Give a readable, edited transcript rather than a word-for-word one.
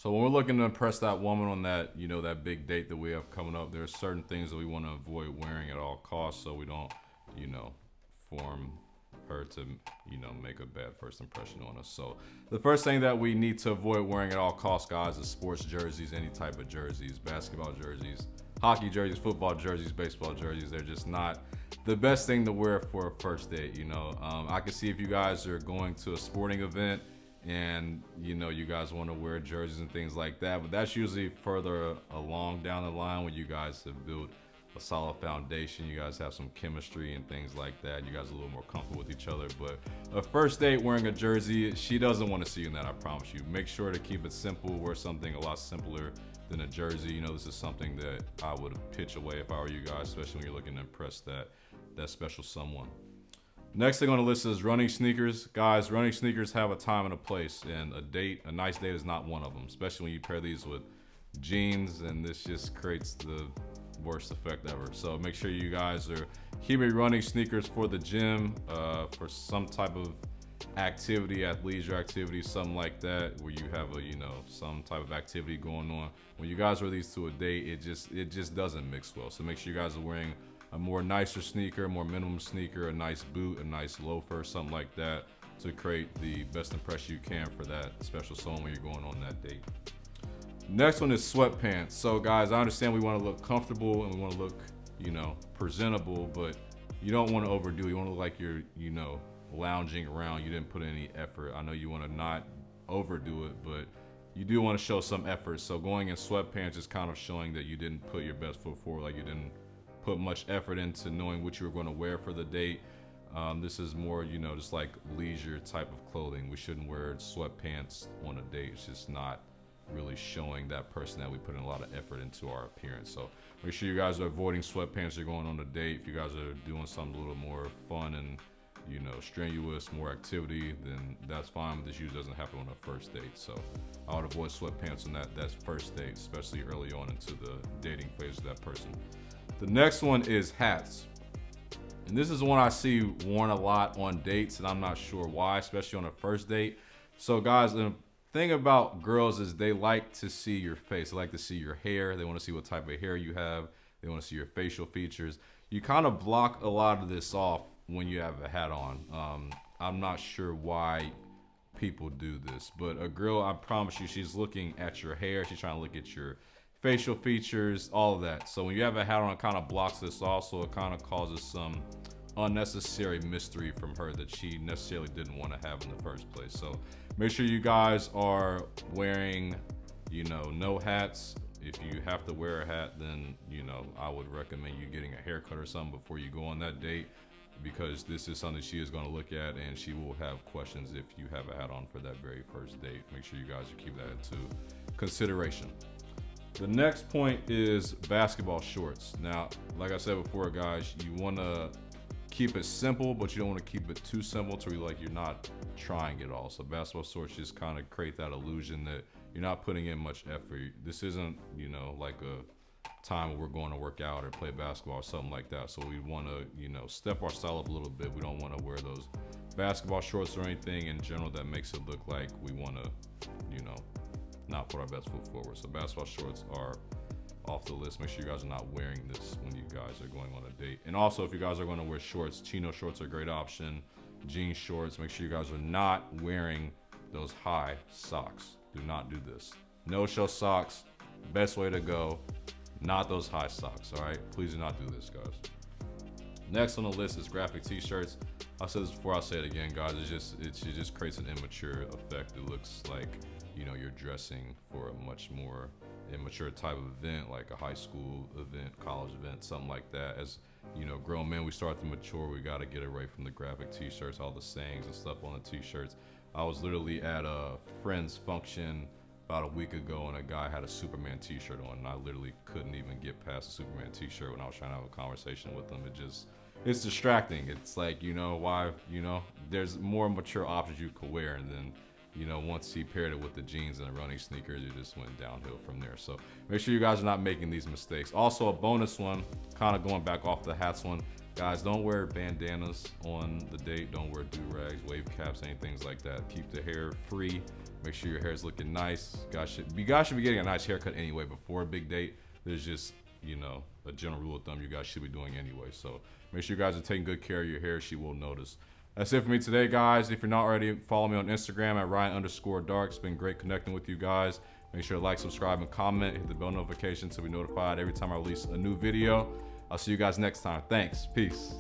So when we're looking to impress that woman on that, that big date that we have coming up, there are certain things that we want to avoid wearing at all costs, so we don't, you know, form her to, make a bad first impression on us. So the first thing that we need to avoid wearing at all costs, guys, is sports jerseys, any type of jerseys, basketball jerseys, hockey jerseys, football jerseys, baseball jerseys. They're just not the best thing to wear for a first date. I can see if you guys are going to a sporting event and you guys want to wear jerseys and things like that, but that's usually further along down the line when you guys have built a solid foundation, you guys have some chemistry and things like that, you guys are a little more comfortable with each other. But a first date wearing a jersey, she doesn't want to see you in that, I promise you. Make sure to keep it simple, wear something a lot simpler than a jersey. This is something that I would pitch away if I were you guys, especially when you're looking to impress that special someone. Next thing on the list is running sneakers. Guys, running sneakers have a time and a place, and a nice date is not one of them, especially when you pair these with jeans, and this just creates the worst effect ever. So make sure you guys are keeping running sneakers for the gym, for some type of activity, leisure activity, something like that, where you have some type of activity going on. When you guys wear these to a date, it just doesn't mix well. So make sure you guys are wearing a more nicer sneaker, a more minimum sneaker, a nice boot, a nice loafer, something like that, to create the best impression you can for that special someone when you're going on that date. Next one is sweatpants. So guys, I understand we want to look comfortable and we want to look, presentable, but you don't want to overdo it. You want to look like you're, lounging around. You didn't put any effort. I know you want to not overdo it, but you do want to show some effort. So going in sweatpants is kind of showing that you didn't put your best foot forward, like you didn't put much effort into knowing what you were going to wear for the date. This is more, just like leisure type of clothing. We shouldn't wear sweatpants on a date. It's just not really showing that person that we put in a lot of effort into our appearance. So make sure you guys are avoiding sweatpants. You're going on a date. If you guys are doing something a little more fun and strenuous, more activity, then that's fine, but this usually doesn't happen on a first date. So I would avoid sweatpants on that first date, especially early on into the dating phase of that person. The next one is hats. And this is one I see worn a lot on dates, and I'm not sure why, especially on a first date. So guys, the thing about girls is they like to see your face. They like to see your hair. They want to see what type of hair you have. They want to see your facial features. You kind of block a lot of this off when you have a hat on. I'm not sure why people do this, but a girl, I promise you, she's looking at your hair. She's trying to look at your facial features, all of that. So when you have a hat on, it kind of blocks this off, so it kind of causes some unnecessary mystery from her that she necessarily didn't want to have in the first place. So make sure you guys are wearing, no hats. If you have to wear a hat, then, I would recommend you getting a haircut or something before you go on that date, because this is something she is going to look at and she will have questions if you have a hat on for that very first date. Make sure you guys keep that into consideration. The next point is basketball shorts. Now, like I said before, guys, you want to keep it simple, but you don't want to keep it too simple to where you're not trying it all. So basketball shorts just kind of create that illusion that you're not putting in much effort. This isn't, like a time where we're going to work out or play basketball or something like that. So we want to, step our style up a little bit. We don't want to wear those basketball shorts or anything in general that makes it look like we want to, not put our best foot forward. So basketball shorts are off the list. Make sure you guys are not wearing this when you guys are going on a date. And also, if you guys are going to wear shorts, chino shorts are a great option. Jean shorts. Make sure you guys are not wearing those high socks. Do not do this. No show socks. Best way to go. Not those high socks. All right. Please do not do this, guys. Next on the list is graphic T-shirts. I said this before. I'll say it again, guys. It just creates an immature effect. It looks like you're dressing for a much more immature type of event, like a high school event, college event, something like that. As grown men, we start to mature. We got to get away from the graphic T-shirts, all the sayings and stuff on the T-shirts. I was literally at a friend's function about a week ago, and a guy had a Superman T-shirt on, and I literally couldn't even get past the Superman T-shirt when I was trying to have a conversation with him. It's distracting. It's like, why, there's more mature options you could wear, and then once he paired it with the jeans and the running sneakers, it just went downhill from there. So make sure you guys are not making these mistakes. Also, a bonus one, kind of going back off the hats one, guys, don't wear bandanas on the date. Don't wear do-rags, wave caps, anything like that. Keep the hair free. Make sure your hair is looking nice. You guys should be getting a nice haircut anyway before a big date. There's just, you know, a general rule of thumb you guys should be doing anyway. So make sure you guys are taking good care of your hair. She will notice. That's it for me today, guys. If you're not already, follow me on Instagram at Ryan_Dark. It's been great connecting with you guys. Make sure to like, subscribe, and comment. Hit the bell notification to be notified every time I release a new video. I'll see you guys next time. Thanks. Peace.